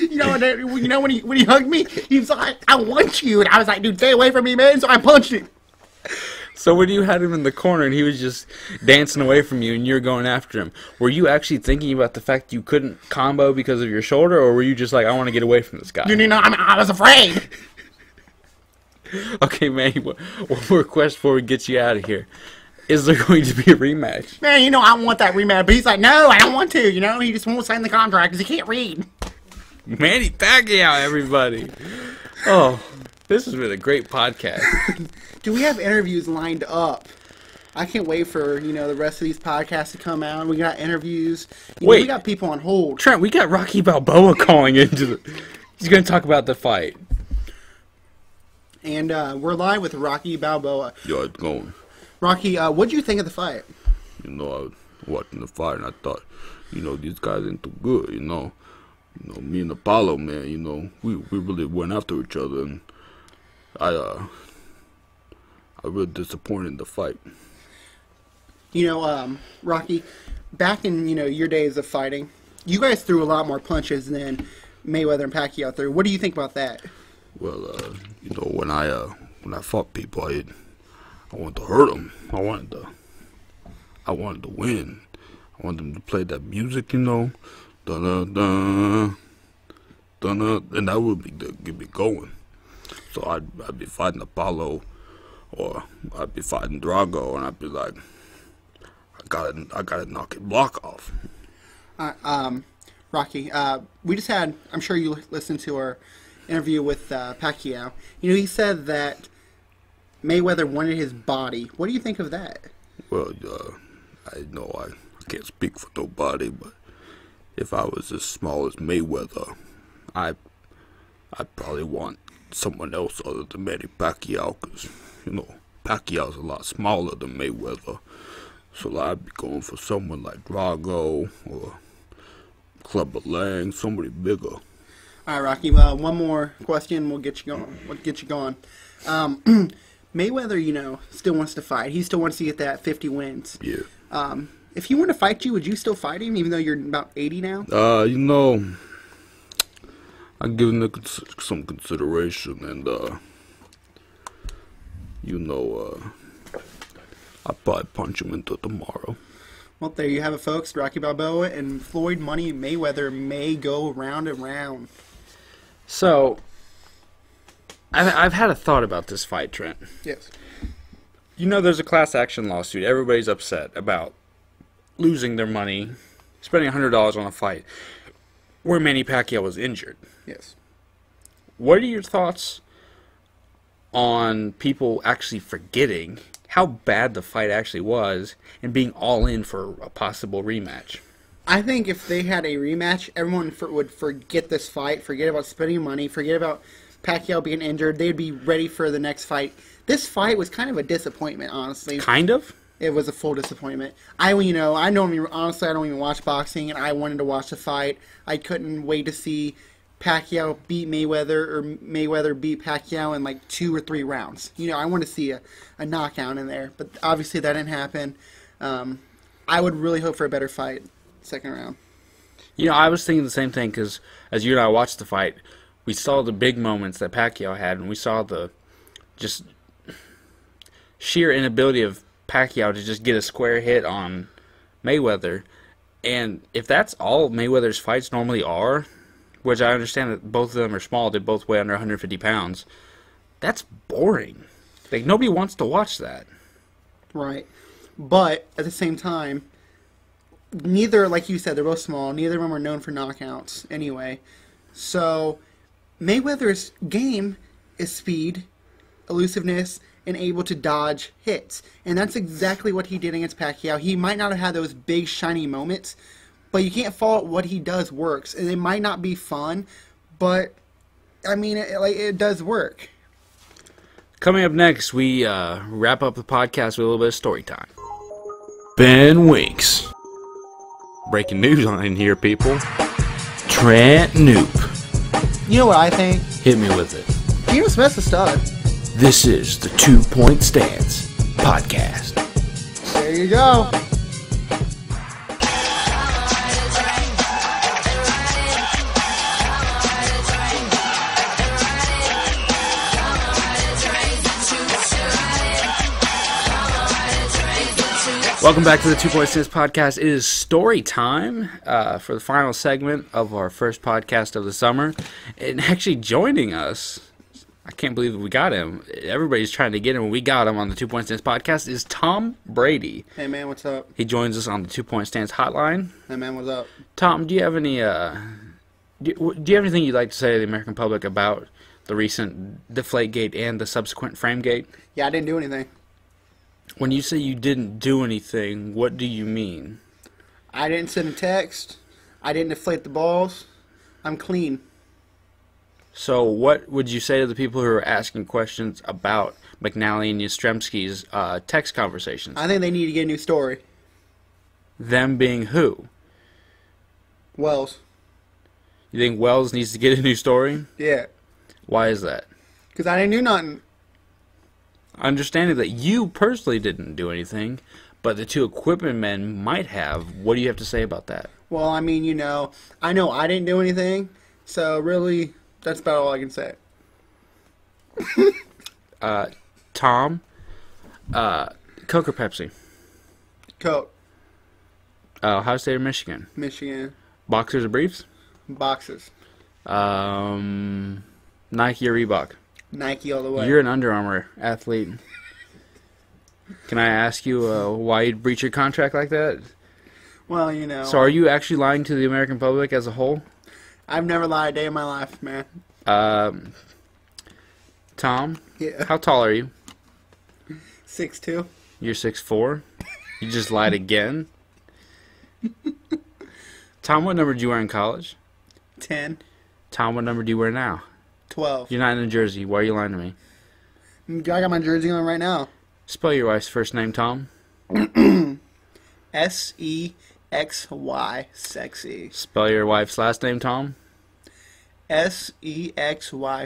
When he hugged me, he was like, "I want you," and I was like, "Dude, stay away from me, man!" So I punched him. So when you had him in the corner and he was just dancing away from you and you're going after him, were you actually thinking about the fact you couldn't combo because of your shoulder, or were you just like, I want to get away from this guy? I was afraid. Okay, Manny, one more question before we get you out of here. Is there going to be a rematch? Man, I want that rematch, but he's like, no, I don't want to. He just won't sign the contract because he can't read. Manny Pacquiao, everybody. Oh, this has been a great podcast. Do we have interviews lined up? I can't wait for, the rest of these podcasts to come out. We got interviews. We got people on hold. Trent, we got Rocky Balboa calling into He's going to talk about the fight. And we're live with Rocky Balboa. Yo, it's going. Rocky, what'd you think of the fight? I was watching the fight and I thought, these guys ain't too good, me and Apollo, man, we really went after each other, and I really disappointed in the fight. You know, Rocky, back in, your days of fighting, you guys threw a lot more punches than Mayweather and Pacquiao threw. What do you think about that? Well, when I fought people, I wanted to hurt them. I wanted to win. I wanted them to play that music, dun dun dun, and that would get me going. So I'd be fighting Apollo, or I'd be fighting Drago, and I'd be like, I gotta knock his block off. Rocky, we just had, I'm sure you listened to our interview with Pacquiao. He said that Mayweather wanted his body. What do you think of that? Well, I know I can't speak for nobody, but if I was as small as Mayweather, I'd probably want someone else other than Manny Pacquiao, because, Pacquiao's a lot smaller than Mayweather. So I'd be going for someone like Drago or Clubber Lang, somebody bigger. All right, Rocky. One more question. We'll get you going. Mayweather, still wants to fight. He still wants to get that 50 wins. Yeah. If he were to fight you, would you still fight him, even though you're about 80 now? I'm giving it some consideration, and I'll probably punch him until tomorrow. Well, there you have it, folks. Rocky Balboa and Floyd Money Mayweather may go round and round. So, I've had a thought about this fight, Trent. Yes. There's a class action lawsuit. Everybody's upset about losing their money, spending $100 on a fight where Manny Pacquiao was injured. Yes. What are your thoughts on people actually forgetting how bad the fight actually was and being all in for a possible rematch? I think if they had a rematch, everyone would forget this fight, forget about spending money, forget about Pacquiao being injured. They'd be ready for the next fight. This fight was kind of a disappointment, honestly. Kind of? It was a full disappointment. I don't even watch boxing, and I wanted to watch the fight. I couldn't wait to see Pacquiao beat Mayweather, or Mayweather beat Pacquiao in like 2 or 3 rounds. I want to see a knockout in there, but obviously that didn't happen. I would really hope for a better fight, second round. I was thinking the same thing, because as you and I watched the fight, we saw the big moments that Pacquiao had, and we saw the just sheer inability of Pacquiao to just get a square hit on Mayweather. And if that's all Mayweather's fights normally are, which I understand that both of them are small, they both weigh under 150 pounds, that's boring. Like, nobody wants to watch that. Right. But at the same time, neither, like you said, they're both small. Neither of them are known for knockouts anyway. So Mayweather's game is speed, elusiveness, and able to dodge hits. And that's exactly what he did against Pacquiao. He might not have had those big, shiny moments, but you can't fault what he does works. And it might not be fun, but, I mean, it does work. Coming up next, we wrap up the podcast with a little bit of story time. Ben Winks. Breaking news on in here, people. Trent Noop. You know what I think? Hit me with it. Geno Smith's a stud. This is the 2 Point Stance Podcast. There you go. Welcome back to the 2 Point Stance Podcast. It is story time for the final segment of our first podcast of the summer. And actually joining us, I can't believe we got him. Everybody's trying to get him. We got him on the 2 Point Stance Podcast. Is Tom Brady. Hey, man, what's up? He joins us on the 2 Point Stance Hotline. Hey, man, what's up? Tom, do you have any? Do you have anything you'd like to say to the American public about the recent Deflategate and the subsequent Framegate? Yeah, I didn't do anything. When you say you didn't do anything, what do you mean? I didn't send a text. I didn't deflate the balls. I'm clean. So what would you say to the people who are asking questions about McNally and Yastrzemski's text conversations? I think they need to get a new story. Them being who? Wells. You think Wells needs to get a new story? Yeah. Why is that? Because I didn't do nothing. Understanding that you personally didn't do anything, but the two equipment men might have, what do you have to say about that? Well, I mean, I know I didn't do anything, so really, that's about all I can say. Tom, Coke or Pepsi? Coke, Ohio State or Michigan? Michigan, Boxers or briefs? boxes, Nike or Reebok? Nike all the way. You're an Under Armour athlete. Can I ask you why you'd breach your contract like that? Well, So are you actually lying to the American public as a whole? I've never lied a day in my life, man. Tom, Yeah. how tall are you? 6'2". You're 6'4". You just lied again. Tom, what number did you wear in college? 10, Tom, what number do you wear now? 12. You're not in New Jersey. Why are you lying to me? I got my jersey on right now. Spell your wife's first name, Tom. Sexy, sexy. Spell your wife's last name, Tom. Sexy,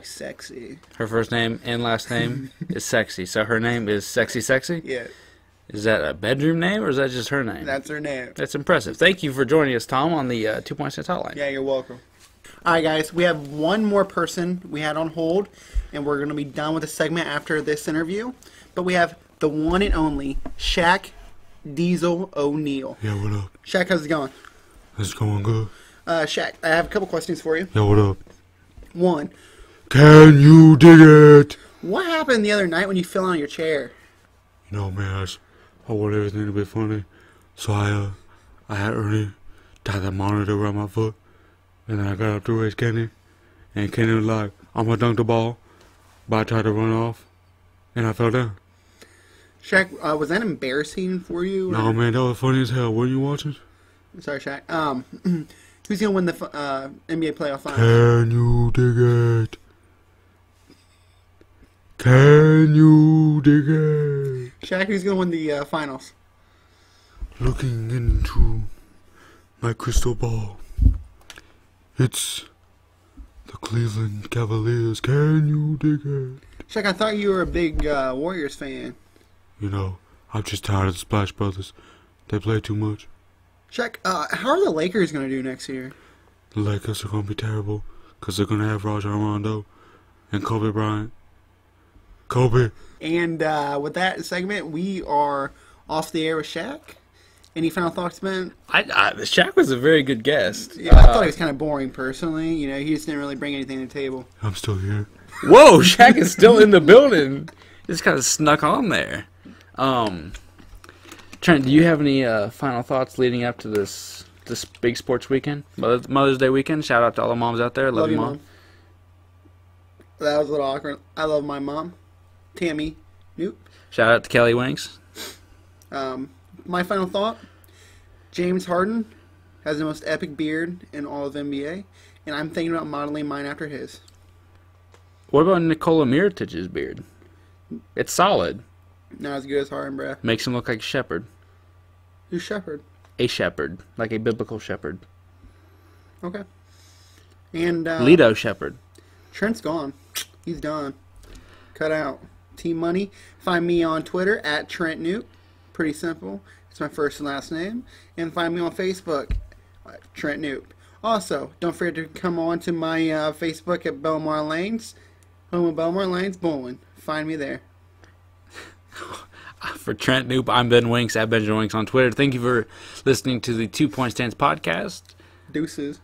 sexy. Her first name and last name is Sexy. So her name is Sexy? Yeah, Is that a bedroom name or is that just her name? that's her name. That's impressive. Thank you for joining us, Tom, on the 2 Point Stance Hotline. Yeah, you're welcome. All right, guys, we have one more person we had on hold, and we're going to be done with the segment after this interview. But we have the one and only Shaq Diesel O'Neal. Yeah, what up? Shaq, how's it going? It's going good. Shaq, I have a couple questions for you. Yeah, what up? One, Can you dig it? what happened the other night when you fell on your chair? You know, man, I want everything to be funny. So I had Ernie tie that monitor around my foot. And then I got up to race Kenny. And Kenny was like, I'm gonna dunk the ball. But I tried to run off. And I fell down. Shaq, was that embarrassing for you? No, man, that was funny as hell. Were you watching? Sorry, Shaq. Who's going to win the NBA playoff final? Can you dig it? Can you dig it? Shaq, who's going to win the finals? Looking into my crystal ball. It's the Cleveland Cavaliers. Can you dig it? Shaq, I thought you were a big Warriors fan. You know, I'm just tired of the Splash Brothers. They play too much. Shaq, how are the Lakers going to do next year? The Lakers are going to be terrible because they're going to have Rajon Rondo and Kobe Bryant. Kobe. And with that segment, we are off the air with Shaq. Any final thoughts, man? Shaq was a very good guest. Yeah, I thought he was kind of boring, personally. He just didn't really bring anything to the table. I'm still here. Whoa, Shaq is still in the building. Just kind of snuck on there. Trent, do you have any final thoughts leading up to this big sports weekend? Mother's Day weekend? Shout out to all the moms out there. Love you, Mom. That was a little awkward. I love my mom, Tammy Noop. Shout out to Kelly Winks. My final thought, James Harden has the most epic beard in all of NBA, and I'm thinking about modeling mine after his. What about Nikola Mirotic's beard? It's solid. Not as good as Harden, bruh. Makes him look like a shepherd. Who's Shepherd? A shepherd. Like a biblical shepherd. Okay. And Lido shepherd. Trent's gone. He's done. Cut out. Team Money. Find me on Twitter at Trent Noop. Pretty simple. It's my first and last name. And find me on Facebook at Trent Noop. Also, don't forget to come on to my Facebook at Belmar Lanes. Home of Belmar Lanes Bowling. Find me there. For Trent Noop, I'm Ben Winks at Benjamin Winks on Twitter. Thank you for listening to the 2 Point Stance podcast. Deuces.